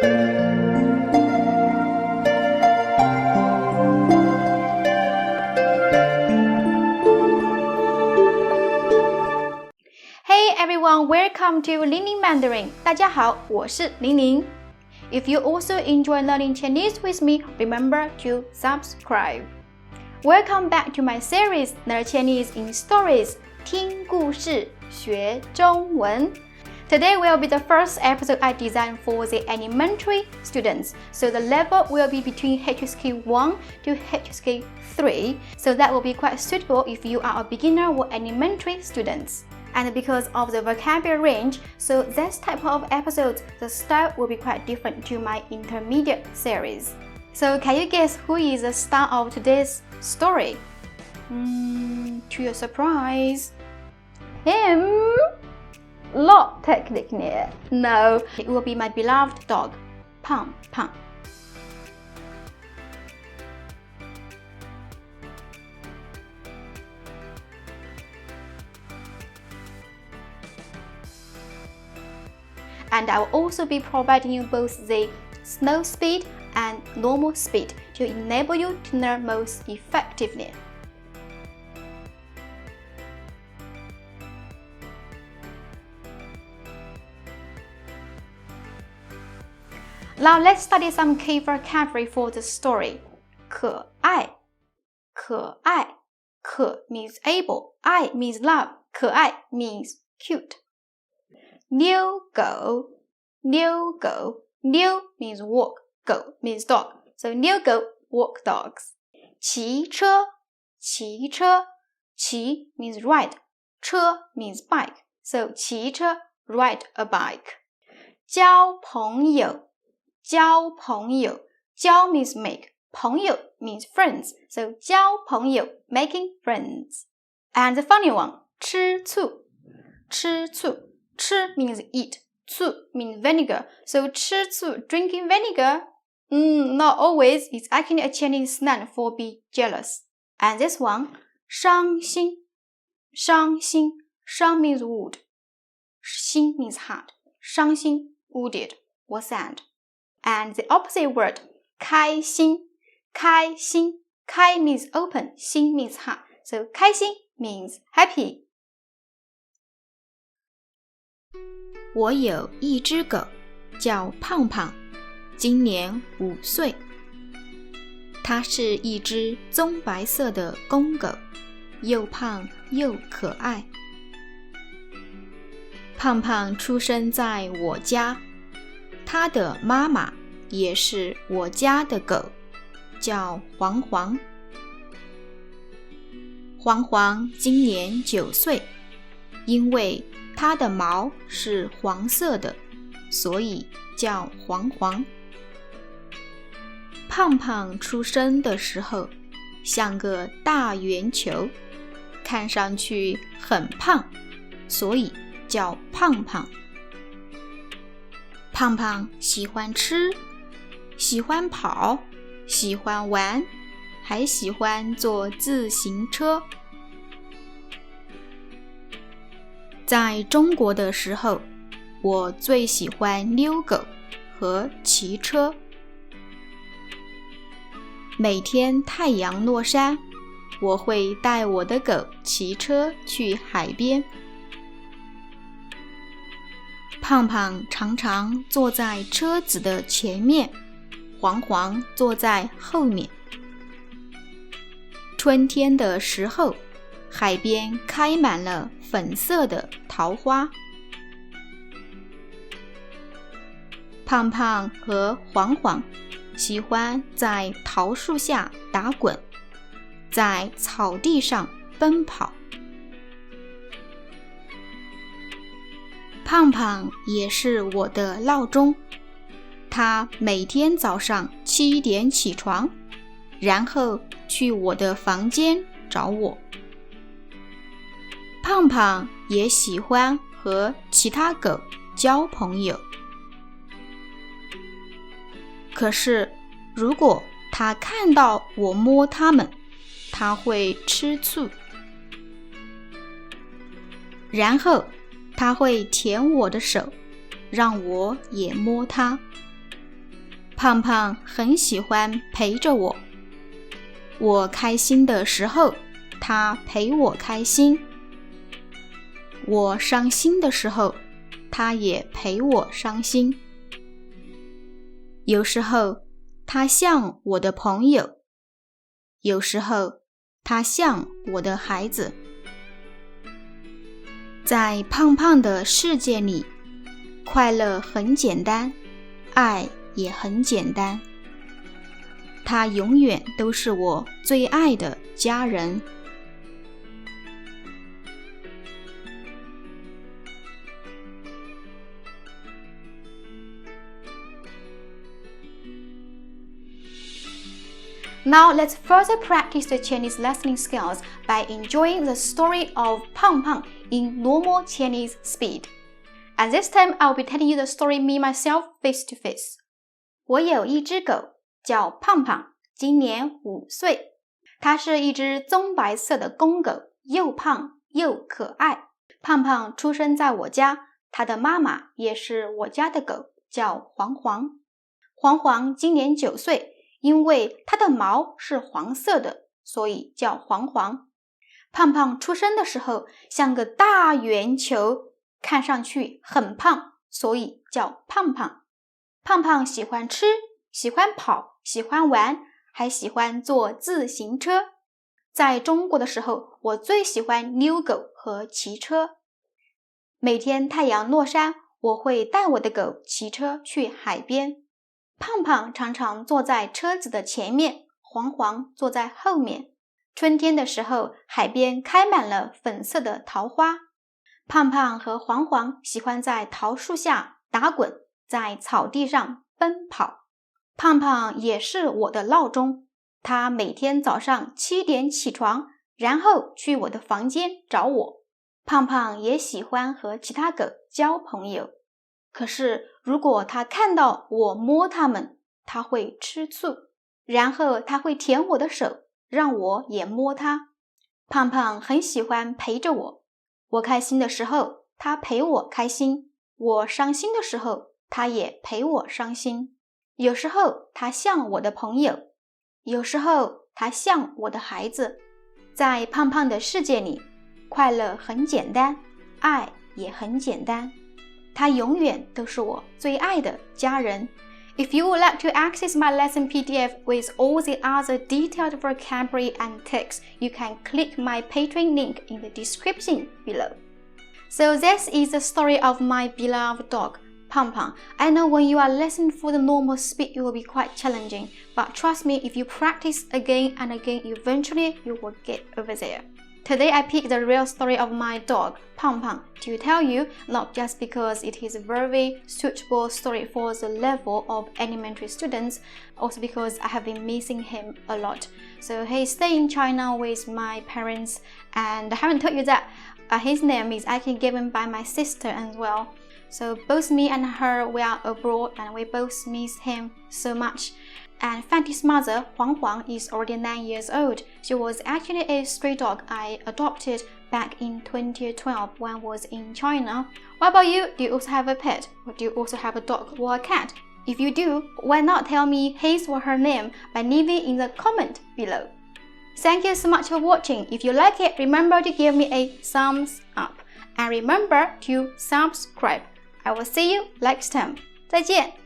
Hey everyone, welcome to LingLing Mandarin. 大家好，我是玲玲。If you also enjoy learning Chinese with me, remember to subscribe. Welcome back to my series, Learn Chinese in Stories. 听故事学中文。Today will be the first episode I designed for the elementary students, so the level will be between HSK 1 to HSK 3, so that will be quite suitable if you are a beginner or elementary students. And because of the vocabulary range, so this type of episodes, the style will be quite different to my intermediate series. So can you guess who is the star of today's story? To your surprise, him? Not technically. No, it will be my beloved dog, Pang Pang. And I will also be providing you both the slow speed and normal speed to enable you to learn most effectively. Now let's study some key vocabulary for the story. 可爱，可爱，可 means able, 爱 means love, 可爱 means cute. 遛狗，遛狗，遛 means walk, 狗 means dog. So 遛狗 walk dogs. 骑车，骑车，骑 means ride, 车 means bike. So 骑车 ride a bike. 交朋友，交朋友，交 means make, 朋友 means friends. So 交朋友 making friends. And the funny one, 吃醋，吃醋。吃 means eat, 醋 means vinegar. So 吃醋 drinking vinegar? Not always. It's actually a Chinese slang for be jealous. And this one, 伤心，伤心，伤 means wood, 心 means heart. 伤心 wounded or sad. And the opposite word, 开心，开心，开 means open, 心 means heart. So 开心 means happy. 我有一只狗，叫胖胖，今年5岁。它是一只棕白色的公狗，又胖又可爱。胖胖出生在我家，它的妈妈也是我家的狗，叫黄黄。黄黄今年9岁，因为它的毛是黄色的，所以叫黄黄。胖胖出生的时候像个大圆球，看上去很胖，所以叫胖胖。胖胖喜欢吃，喜欢跑，喜欢玩，还喜欢坐自行车。在中国的时候，我最喜欢遛狗和骑车。每天太阳落山，我会带我的狗骑车去海边。胖胖常常坐在车子的前面，黄黄坐在后面。春天的时候，海边开满了粉色的桃花。胖胖和黄黄喜欢在桃树下打滚，在草地上奔跑。胖胖也是我的闹钟，他每天早上7点起床，然后去我的房间找我。胖胖也喜欢和其他狗交朋友，可是如果他看到我摸它们，他会吃醋，然后他会舔我的手，让我也摸它。胖胖很喜欢陪着我。我开心的时候，他陪我开心。我伤心的时候，他也陪我伤心。有时候，他像我的朋友，有时候，他像我的孩子。在胖胖的世界里，快乐很简单，爱也很简单。他永远都是我最爱的家人。Now let's further practice the Chinese listening skills by enjoying the story of Pang Pang in normal Chinese speed. At this time, I'll be telling you the story me myself face to face. 我有一只狗，叫胖胖，今年5岁。它是一只棕白色的公狗，又胖又可爱。胖胖出生在我家，它的妈妈也是我家的狗，叫黄黄。黄黄今年9岁。因为它的毛是黄色的，所以叫黄黄。胖胖出生的时候像个大圆球，看上去很胖，所以叫胖胖。胖胖喜欢吃，喜欢跑，喜欢玩，还喜欢坐自行车。在中国的时候，我最喜欢遛狗和骑车。每天太阳落山，我会带我的狗骑车去海边。胖胖常常坐在车子的前面，黄黄坐在后面。春天的时候，海边开满了粉色的桃花。胖胖和黄黄喜欢在桃树下打滚，在草地上奔跑。胖胖也是我的闹钟，他每天早上7点起床，然后去我的房间找我。胖胖也喜欢和其他狗交朋友。可是如果他看到我摸它们，他会吃醋，然后他会舔我的手，让我也摸它。胖胖很喜欢陪着我，我开心的时候，他陪我开心；我伤心的时候，他也陪我伤心。有时候他像我的朋友，有时候他像我的孩子。在胖胖的世界里，快乐很简单，爱也很简单。他永远都是我最爱的家人。If you would like to access my lesson PDF with all the other detailed vocabulary and text, you can click my Patreon link in the description below. So this is the story of my beloved dog, Pang Pang. I know when you are listening for the normal speed, it will be quite challenging, but trust me, if you practice again and again, eventually you will get over there. Today I picked the real story of my dog, Pang Pang, to tell you, not just because it is a very suitable story for the level of elementary students, also because I have been missing him a lot. So he stays in China with my parents, and I haven't told you that his name is actually given by my sister as well. So both me and her, we are abroad and we both miss him so much. And Fanty's mother, Huang Huang, is already 9 years old. She was actually a stray dog I adopted back in 2012 when I was in China. What about you? Do you also have a pet? Or do you also have a dog or a cat? If you do, why not tell me his or her name by leaving in the comment below. Thank you so much for watching. If you like it, remember to give me a thumbs up. And remember to subscribe. I will see you next time. 再见。